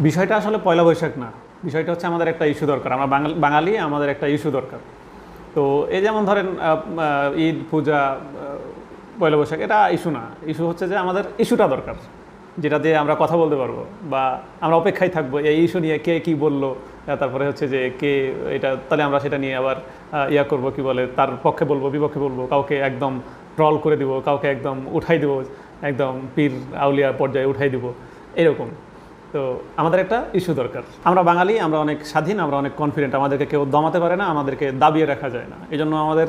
বিষয়টা আসলে পয়লা বৈশাখ না, বিষয়টা হচ্ছে আমাদের একটা ইস্যু দরকার। আমরা বাঙালি, আমাদের একটা ইস্যু দরকার। তো এই যেমন ধরেন ঈদ, পূজা, পয়লা বৈশাখ এটা ইস্যু না। ইস্যু হচ্ছে যে আমাদের ইস্যুটা দরকার, যেটা দিয়ে আমরা কথা বলতে পারবো বা আমরা অপেক্ষায় থাকবো এই ইস্যু নিয়ে কে কী বললো। তারপরে হচ্ছে যে কে এটা, তাহলে আমরা সেটা নিয়ে আবার ইয়া করবো, কি বলে, তার পক্ষে বলবো, বিপক্ষে বলবো, কাউকে একদম ট্রল করে দিব, কাউকে একদম উঠাই দিব, একদম পীর আউলিয়া পর্যায়ে উঠাই দিব, এরকম। তো আমাদের একটা ইস্যু দরকার। আমরা বাঙালি, আমরা অনেক স্বাধীন, আমরা অনেক কনফিডেন্ট, আমাদেরকে কেউ দমাতে পারে না, আমাদেরকে দাবিয়ে রাখা যায় না। এই জন্য আমাদের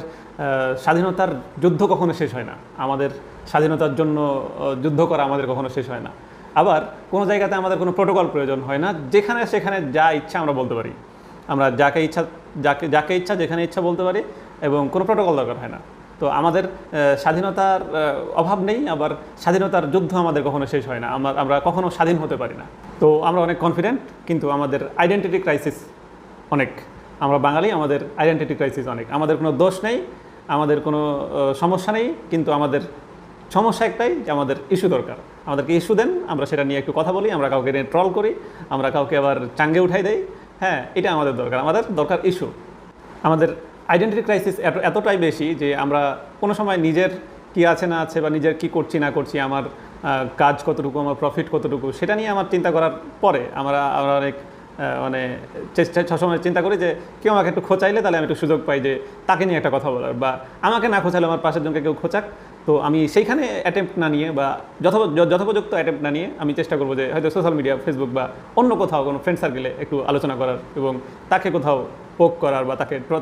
স্বাধীনতার যুদ্ধ কখনো শেষ হয় না। আমাদের স্বাধীনতার জন্য যুদ্ধ করা আমাদের কখনো শেষ হয় না। আবার কোনো জায়গাতে আমাদের কোনো প্রোটোকল প্রয়োজন হয় না, যেখানে সেখানে যা ইচ্ছা আমরা বলতে পারি। আমরা যাকে ইচ্ছা যেখানে ইচ্ছা বলতে পারি, এবং কোনো প্রোটোকল দরকার হয় না। তো আমাদের স্বাধীনতার অভাব নেই, আবার স্বাধীনতার যুদ্ধ আমাদের কখনো শেষ হয় না। আমরা কখনো স্বাধীন হতে পারি না। তো আমরা অনেক কনফিডেন্ট, কিন্তু আমাদের আইডেন্টিটি ক্রাইসিস অনেক। আমরা বাঙালি, আমাদের আইডেন্টিটি ক্রাইসিস অনেক। আমাদের কোনো দোষ নেই, আমাদের কোনো সমস্যা নেই, কিন্তু আমাদের সমস্যা একটাই যে আমাদের ইস্যু দরকার। আমাদেরকে ইস্যু দেন, আমরা সেটা নিয়ে একটু কথা বলি, আমরা কাউকে নিয়ে ট্রল করি, আমরা কাউকে আবার চাঙ্গে উঠাই দেই। হ্যাঁ, এটা আমাদের দরকার। আমাদের দরকার ইস্যু। আমাদের আইডেন্টিটি ক্রাইসিস এতটাই বেশি যে আমরা কোনো সময় নিজের কী আছে না আছে, বা নিজের কী করছি না করছি, আমার কাজ কতটুকু, আমার প্রফিট কতটুকু, সেটা নিয়ে আমার চিন্তা করার পরে আমরা অনেক মানে সবসময় চিন্তা করি যে কেউ আমাকে একটু খোঁচাইলে তাহলে আমি একটু সুযোগ পাই যে তাকে নিয়ে একটা কথা বলার, বা আমাকে না খোঁচালে আমার পাশের জনকে কেউ খোঁচাক। তো আমি সেইখানে অ্যাটেম্প্ট না নিয়ে, বা যথোপযুক্ত অ্যাটেম্প্ট না নিয়ে আমি চেষ্টা করবো যে হয়তো সোশ্যাল মিডিয়া, ফেসবুক বা অন্য কোথাও কোনো ফ্রেন্ড সার্কেলে একটু আলোচনা করার, এবং তাকে কোথাও পোক করার, বা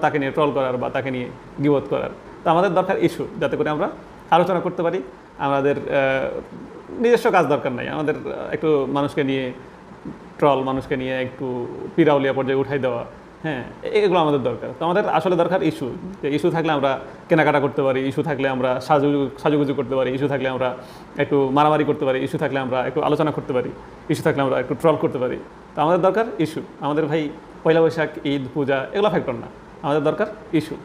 তাকে নিয়ে ট্রল করার, বা তাকে নিয়ে গিবত করার। তো আমাদের দরকার ইস্যু, যাতে করে আমরা আলোচনা করতে পারি। আমাদের নিজস্ব কাজ দরকার নাই, আমাদের একটু মানুষকে নিয়ে ট্রল, মানুষকে নিয়ে একটু পিরাউলিয়া পর্যায়ে উঠাই দেওয়া, হ্যাঁ, এগুলো আমাদের দরকার। তো আমাদের আসলে দরকার ইস্যু। যে ইস্যু থাকলে আমরা কেনাকাটা করতে পারি, ইস্যু থাকলে আমরা সাজুগুজু করতে পারি, ইস্যু থাকলে আমরা একটু মারামারি করতে পারি, ইস্যু থাকলে আমরা একটু আলোচনা করতে পারি, ইস্যু থাকলে আমরা একটু ট্রল করতে পারি। তো আমাদের দরকার ইস্যু। আমাদের ভাই পয়লা বৈশাখ, ঈদ, পূজা এগুলো ফ্যাক্টর না, আমাদের দরকার ইস্যু।